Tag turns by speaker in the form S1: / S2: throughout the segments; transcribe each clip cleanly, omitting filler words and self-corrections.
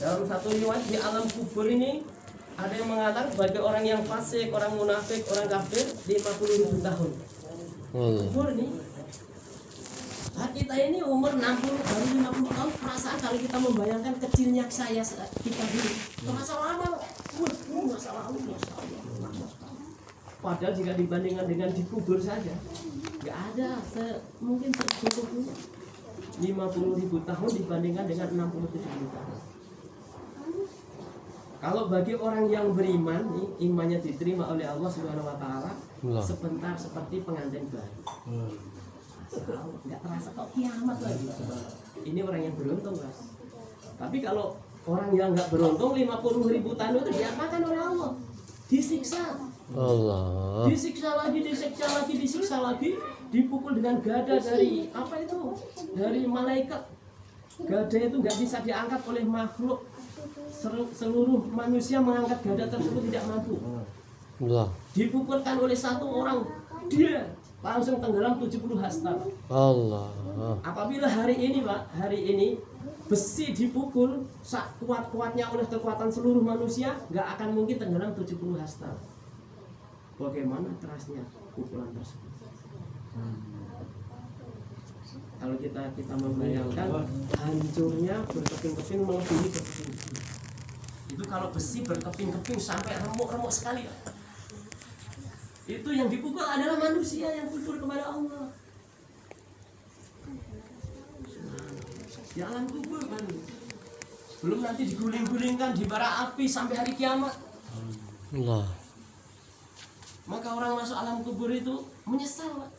S1: Dalam satu riwayat di alam kubur ini ada yang mengatakan bagi orang yang fasik, orang munafik, orang kafir 50.000 tahun. Kubur ini. Nah, kita ini umur 60 baru 50 tahun, perasaan kalau kita membayangkan kecilnya saya kita dulu terasa lama. Masa lalu, masa lalu. Padahal jika dibandingkan dengan dikubur saja nggak ada mungkin secukupnya 50.000 tahun dibandingkan dengan 67.000 tahun. Kalau bagi orang yang beriman nih, imannya diterima oleh Allah Subhanahu wa taala, sebentar seperti pengantin baru. Nggak terasa kok kiamat lagi. Ini orang yang beruntung, Mas. Tapi kalau orang yang nggak beruntung 50.000 tahun itu diapakan oleh Allah? Disiksa.
S2: Allah.
S1: Disiksa lagi, dipukul dengan gada dari apa itu? Dari malaikat. Gada itu nggak bisa diangkat oleh makhluk. Seluruh manusia mengangkat gada tersebut tidak mampu.
S2: Allah.
S1: Dipukulkan oleh satu orang, dia langsung tenggelam 70 hasta.
S2: Allah.
S1: Apabila hari ini, Pak, besi dipukul kuat-kuatnya oleh kekuatan seluruh manusia, nggak akan mungkin tenggelam 70 hasta. Bagaimana kerasnya pukulan tersebut? Kalau kita membayangkan hancurnya berkeping-keping melebihi berkeping-keping. Itu kalau besi berkeping-keping sampai remuk-remuk sekali. Itu yang dipukul adalah manusia yang kufur kepada Allah. Di alam kubur kan. Belum nanti diguling-gulingkan di bara api sampai hari kiamat.
S2: Allah.
S1: Maka orang masuk alam kubur itu menyesal.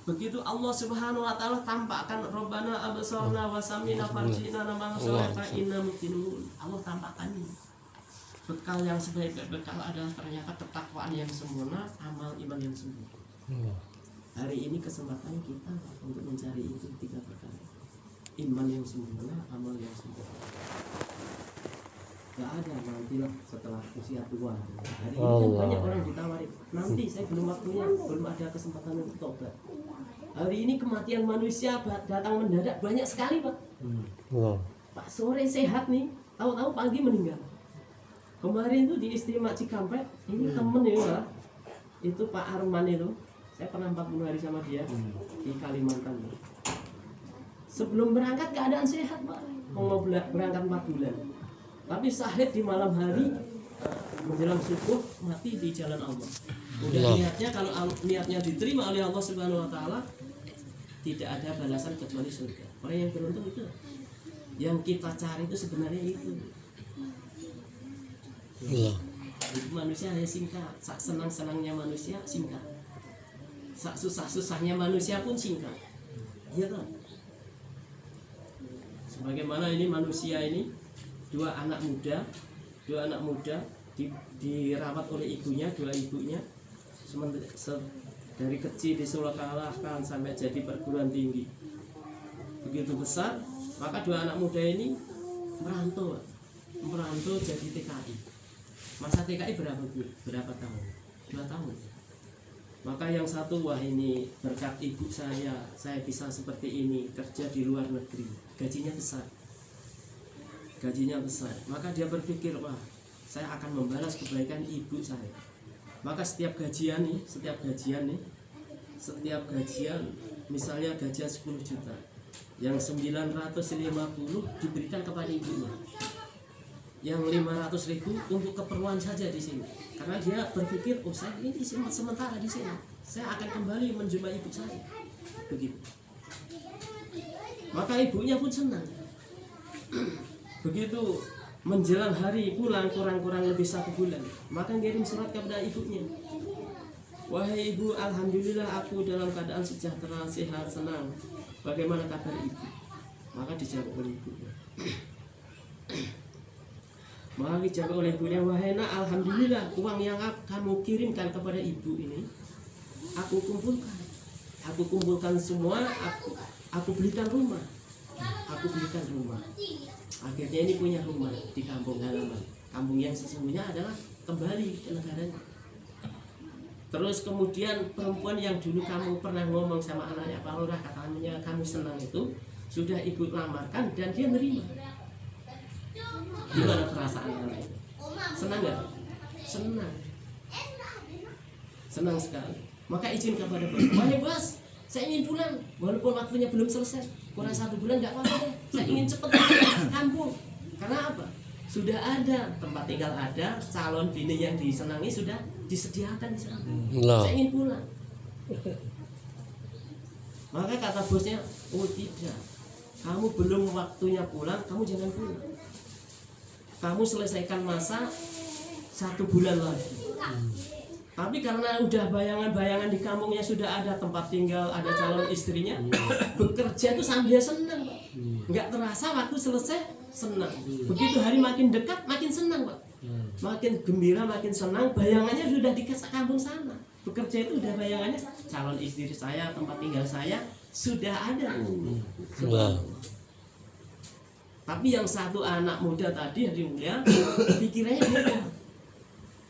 S1: Begitu Allah Subhanahu wa taala tampakkan Rabbana absarna wa samina farjina nama salata inna muqinun. Allah tampakkan ini. Bekal yang sebaik-baik bekal adalah ternyata ketakwaan yang sempurna, amal iman yang sempurna. Hari ini kesempatan kita untuk mencari itu 3 perkara. Iman yang sempurna, amal yang sempurna. Gak ada nantilah setelah usia tua. Hari ini kan banyak orang ditawari. Nanti saya belum waktunya, belum ada kesempatan untuk tobat. Hari ini kematian manusia datang mendadak banyak sekali, Pak. Pak sore sehat nih, tahu-tahu pagi meninggal. Kemarin tuh di Istimewa Cikampek, ini temen ya Pak. Itu Pak Arman itu, saya pernah 40 hari sama dia di Kalimantan. Sebelum berangkat keadaan sehat, Pak. Mau berangkat 4 bulan. Tapi syahid di malam hari menjelang subuh mati di jalan Allah. Udah niatnya kalau niatnya diterima oleh Allah Subhanahu wa taala tidak ada balasan kecuali surga. Orang yang beruntung itu. Yang kita cari itu sebenarnya itu. Itu manusia hanya singkat. Sak senang-senangnya manusia singkat. Sak susah-susahnya manusia pun singkat. Iya kan? Sebagaimana ini manusia ini dua anak muda dirawat oleh ibunya, 2 ibunya dari kecil disekolahkan sampai jadi perguruan tinggi begitu besar, maka 2 anak muda ini merantau jadi TKI. Masa TKI berapa tahun? 2 tahun. Maka yang satu, wah ini berkat ibu saya bisa seperti ini, kerja di luar negeri, gajinya besar. Maka dia berpikir, wah saya akan membalas kebaikan ibu saya. Maka setiap gajian misalnya gajian 10 juta, yang 950 diberikan kepada ibunya, yang 500.000 untuk keperluan saja di sini. Karena dia berpikir, oh saya ini sementara di sini, saya akan kembali menjumpai ibu saya. Begitu. Maka ibunya pun senang. Begitu menjelang hari pulang kurang lebih 1 bulan, maka ngirim surat kepada ibunya. Wahai ibu, alhamdulillah aku dalam keadaan sejahtera, sehat, senang. Bagaimana kabar ibu? Maka dijawab oleh ibunya. Wahai nak, alhamdulillah uang yang kamu kirimkan kepada ibu ini aku kumpulkan semua, aku belikan rumah. Akhirnya ini punya rumah di kampung halaman, kampung yang sesungguhnya adalah kembali ke negaranya. Terus kemudian perempuan yang dulu kamu pernah ngomong sama anaknya Pak Lurah, katanya kamu senang, itu sudah ibu lamarkan dan dia nerima. Gimana perasaan anak itu? Senang nggak? Senang. Senang sekali. Maka izin kepada bos. Wahai bos, saya ingin pulang. Walaupun waktunya belum selesai, kurang 1 bulan nggak apa-apa deh. Saya ingin cepat pulang ke kampung. Karena apa? Sudah ada tempat tinggal, ada calon bini yang disenangi sudah disediakan di sana.
S2: Allah.
S1: Saya ingin pulang. Maka kata bosnya, oh tidak, kamu belum waktunya pulang, kamu jangan pulang. Kamu selesaikan masa 1 bulan lagi. Tapi karena udah bayangan-bayangan di kampungnya sudah ada tempat tinggal, ada calon istrinya, bekerja itu sambil senang, Pak. Nggak terasa waktu selesai senang. Begitu hari makin dekat, makin senang, Pak. Makin gembira, makin senang. Bayangannya sudah di kampung sana. Bekerja itu udah bayangannya calon istri saya, tempat tinggal saya sudah ada.
S2: Allah.
S1: Tapi yang satu anak muda tadi hari mulia pikirannya beda.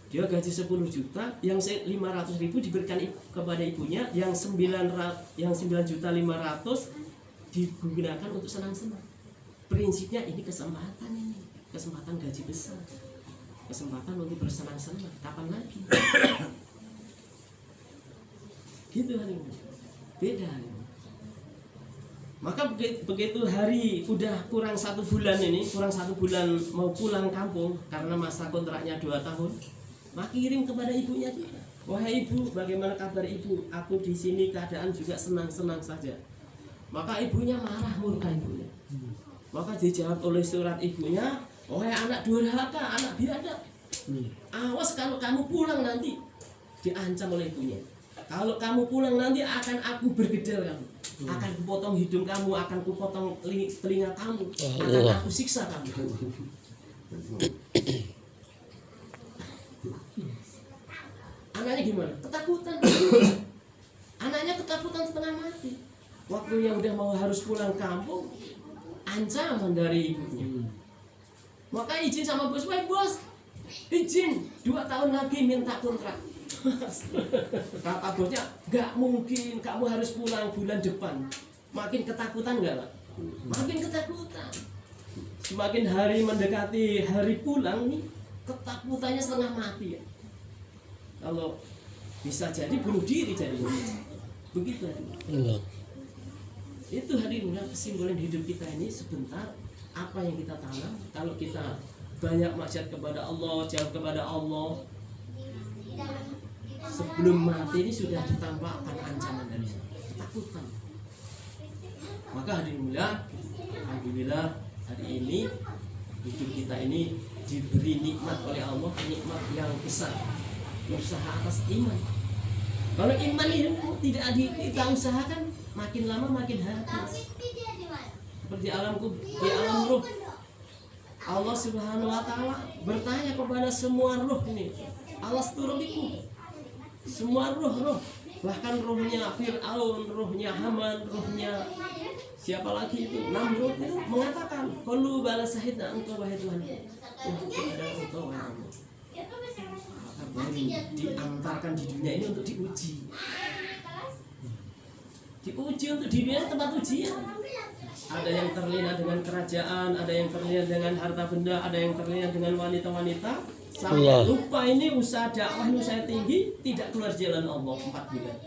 S1: Dia gaji 10 juta, yang 500.000 diberikan kepada ibunya, yang 9.500.000 digunakan untuk senang-senang. Prinsipnya ini kesempatan, gaji besar, kesempatan untuk bersenang-senang. Kapan lagi? Gitu hari ini. Beda hari ini. Maka begitu hari udah kurang 1 bulan ini, kurang 1 bulan mau pulang kampung karena masa kontraknya 2 tahun. Maka kirim kepada ibunya juga. Wahai ibu, bagaimana kabar ibu? Aku di sini keadaan juga senang-senang saja. Maka ibunya marah, murka ibunya. Maka dijawab oleh surat ibunya, wahai anak durhaka, anak biadab. Awas kalau kamu pulang nanti, diancam oleh ibunya. Kalau kamu pulang nanti akan aku bergedel kamu, akan kupotong hidung kamu, akan kupotong telinga kamu, akan aku siksa kamu. Anaknya gimana? Ketakutan. Anaknya ketakutan setengah mati. Waktunya udah mau harus pulang kampung, ancaman dari ibunya. Maka izin sama bos, wah bos, izin 2 tahun lagi minta kontrak. Kata bosnya, nggak mungkin, kamu harus pulang bulan depan. Makin ketakutan nggak Pak? Makin ketakutan. Semakin hari mendekati hari pulang nih, ketakutannya setengah mati ya. Kalau bisa jadi bunuh diri jadi begitu hari. Itu hari ini kesimpulan hidup kita ini sebentar. Apa yang kita tanam, kalau kita banyak maksiat kepada Allah, jauh kepada Allah, sebelum mati ini sudah ditampakkan ancaman dari ketakutan. Maka hari ini alhamdulillah hari ini hidup kita ini diberi nikmat oleh Allah, nikmat yang besar. Usaha atas iman. Kalau iman ini tidak kita usahakan, makin lama makin habis. Seperti di alam ruh, Allah Subhanahu wa Ta'ala bertanya kepada semua ruh ini, alasturubikum, semua ruh, bahkan ruhnya Fir'aun, ruhnya Haman, ruhnya siapa lagi itu, Namrud itu mengatakan, qalu bala sahidna engkau wahai Tuhan, untuk ada engkau wahai Allah. Baru diantarkan di dunia ini untuk diuji untuk di dunia tempat ujian. Ada yang terlena dengan kerajaan, ada yang terlena dengan harta benda, ada yang terlena dengan wanita-wanita, sampai lupa ini usaha dakwah, ini usaha tinggi, tidak keluar jalan Allah 4 bulan.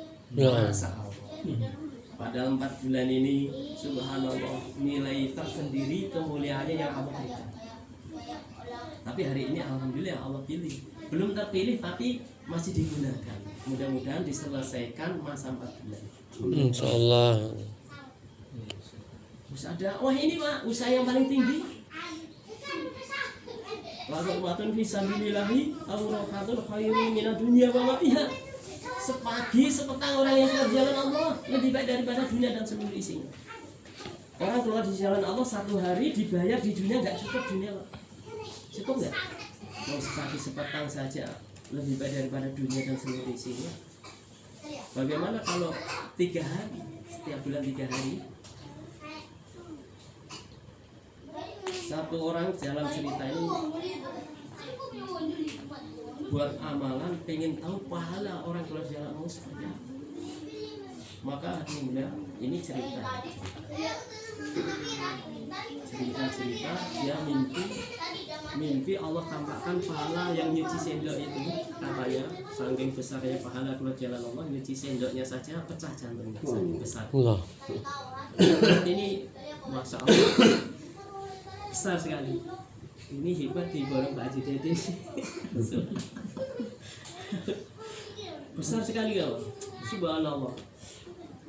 S1: Masa Allah. Padahal 4 bulan ini subhanallah nilai tersendiri kemuliaannya yang Allah berikan. Tapi hari ini alhamdulillah Allah pilih. Belum terpilih tapi masih digunakan. Mudah-mudahan diselesaikan masa 4 bulan.
S2: Insyaallah.
S1: Usaha dakwah ini Pak, usaha yang paling tinggi. Waqatun fi sabilillahi awratun khairin minad dunya wa ma fiha. Sepagi sepetang orang yang keluar jalan Allah lebih baik daripada dunia dan seluruh isinya. Orang keluar di jalan Allah 1 hari dibayar di dunia nggak cukup dunia Pak. Cukup nggak? Mau sepagi sepetang saja lebih baik daripada dunia dan seluruh isinya. Bagaimana kalau 3 hari, setiap bulan 3 hari? Satu orang dalam cerita ini buat amalan, pengen tahu pahala orang keluar jalan Allah seperti apa. Maka ini cerita dia mimpi Allah tampakkan pahala yang nyuci sendok itu, katanya saking besarnya pahala keluar jalan Allah, nyuci sendoknya saja pecah jantungnya, saking besar. Ini masya Allah besar sekali. Ini hebat di borong Pak Haji Dede. Besar sekali kawan, subhanallah.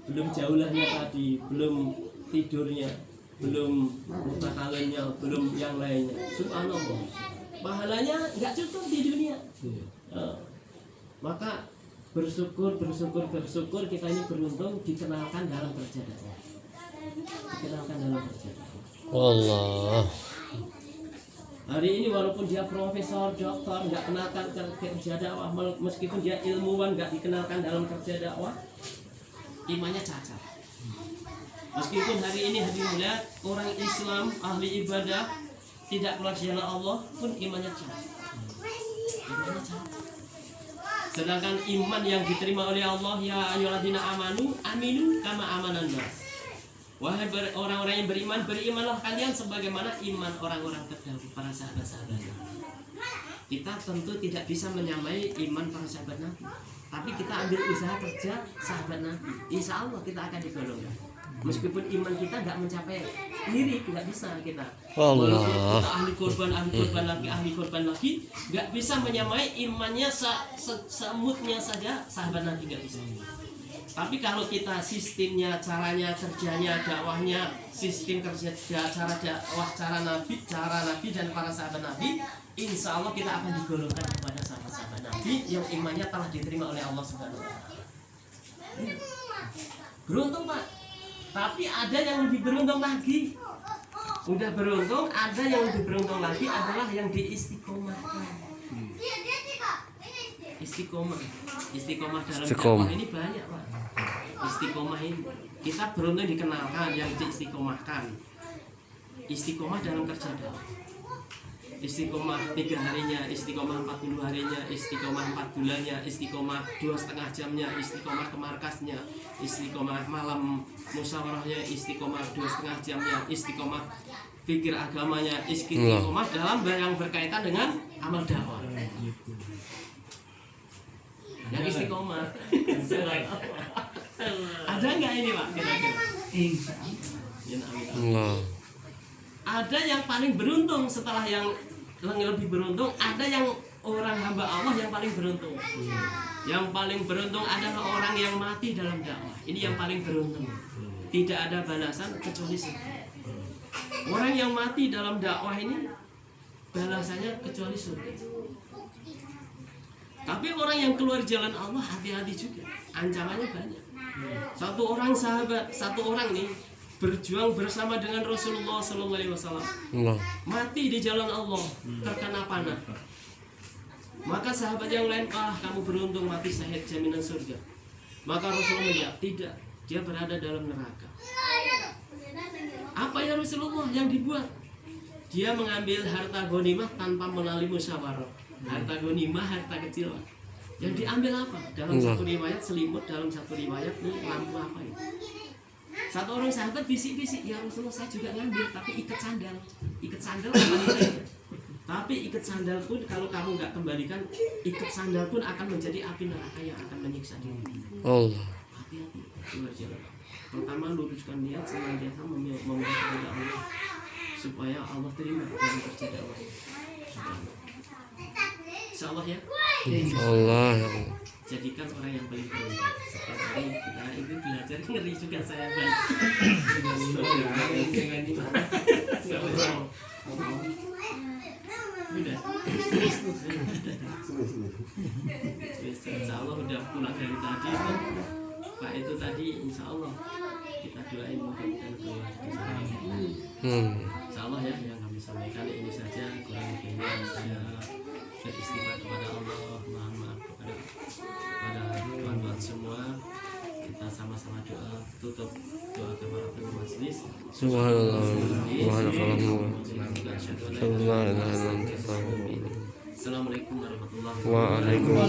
S1: Belum jaulahnya tadi, belum tidurnya, belum mutakalennya, belum yang lainnya. Subhanallah. Pahalanya nggak cukup di dunia. Maka bersyukur kita ini beruntung dikenalkan dalam kerja dakwah. Dikenalkan dalam kerja dakwah.
S2: Allah.
S1: Hari ini walaupun dia profesor, doktor, nggak kenalkan kerja dakwah, meskipun dia ilmuwan nggak dikenalkan dalam kerja dakwah, imannya cacat. Meskipun hari ini hadir melihat orang Islam ahli ibadah tidak keluar jalan Allah pun imannya cacat. Imannya cacat. Sedangkan iman yang diterima oleh Allah, ya ayyuhalladzina amanu aminu kama amanan nas. Wahai orang-orang yang beriman, berimanlah kalian sebagaimana iman orang-orang terdahulu, para sahabat-sahabat. Kita tentu tidak bisa menyamai iman para sahabat Nabi, tapi kita ambil usaha kerja sahabat Nabi, insya Allah kita akan digolongkan. Meskipun iman kita nggak mencapai diri, tidak bisa kita. Walaupun kita ahli korban lagi, nggak bisa menyamai imannya semutnya saja nabi nggak bisa. Tapi kalau kita sistemnya, caranya, kerjanya, dakwahnya, sistem kerja, cara dakwah, cara Nabi dan para sahabat Nabi, insya Allah kita akan digolongkan kepada sahabat-sahabat Nabi yang imannya telah diterima oleh Allah Subhanahu Wa Taala. Beruntung Pak. Tapi ada yang lebih beruntung lagi. Udah beruntung, ada yang lebih beruntung lagi adalah yang diistiqomahkan. Istiqomah dalam dakwah ini banyak Pak. Istiqomah ini kita beruntung dikenalkan yang diistiqomahkan. Istiqomah dalam kerja dakwah. Istiqomah 3 harinya, istiqomah 40 harinya, istiqomah 4 bulannya, istiqomah 2,5 jamnya, istiqomah ke markasnya, istiqomah malam musyawarahnya, istiqomah 2,5 jamnya, istiqomah pikir agamanya, istiqomah dalam yang berkaitan dengan amal dakwah. Yang istiqomah. Ada nggak ini Pak? Kira-kira. Ada yang paling beruntung setelah yang lebih beruntung, ada yang orang hamba Allah yang paling beruntung. Yang paling beruntung adalah orang yang mati dalam dakwah. Ini yang paling beruntung. Tidak ada balasan kecuali surga. Orang yang mati dalam dakwah ini balasannya kecuali surga. Tapi orang yang keluar jalan Allah hati-hati juga. Ancamannya banyak. Satu orang sahabat, satu orang nih berjuang bersama dengan Rasulullah SAW, mati di jalan Allah terkena panah. Maka sahabat yang lain, kamu beruntung mati syahid jaminan surga. Maka Rasulullah menjawab, tidak, dia berada dalam neraka. Apa ya Rasulullah yang dibuat? Dia mengambil harta ghanimah tanpa melalui musyawarah. Harta ghanimah, harta kecil. Yang diambil apa? Dalam satu riwayat selimut, dalam satu riwayat nih lampu apa itu? Satu orang sahabat bisik-bisik, ya Rasulullah saya juga ngambil, tapi ikat sandal apa nilainya? Tapi ikat sandal pun kalau kamu nggak kembalikan, ikat sandal pun akan menjadi api neraka yang akan menyiksa diri. Allah. Hati-hati keluar jalan. Pertama luruskan niat, senantiasa memohon kepada Allah supaya Allah terima dalam kerja dakwah. Insya Allah ya. Insya Allah. Jadikan orang yang paling beruntung. Setiap hari kita itu belajar, ngeri juga saya baik. Udah. Insya Allah udah pulang dari tadi tuh. Pak itu tadi insya Allah kita doain mudah-mudahan keluar di sana. Insya Allah ya yang kami sampaikan ini saja, kurang lebihnya saya beristighfar kepada Allah, mohon maaf kepada tuan-tuan semua. Kita sama-sama doa, tutup doa kafaratul majlis. Assalamualaikum warahmatullahi wabarakatuh.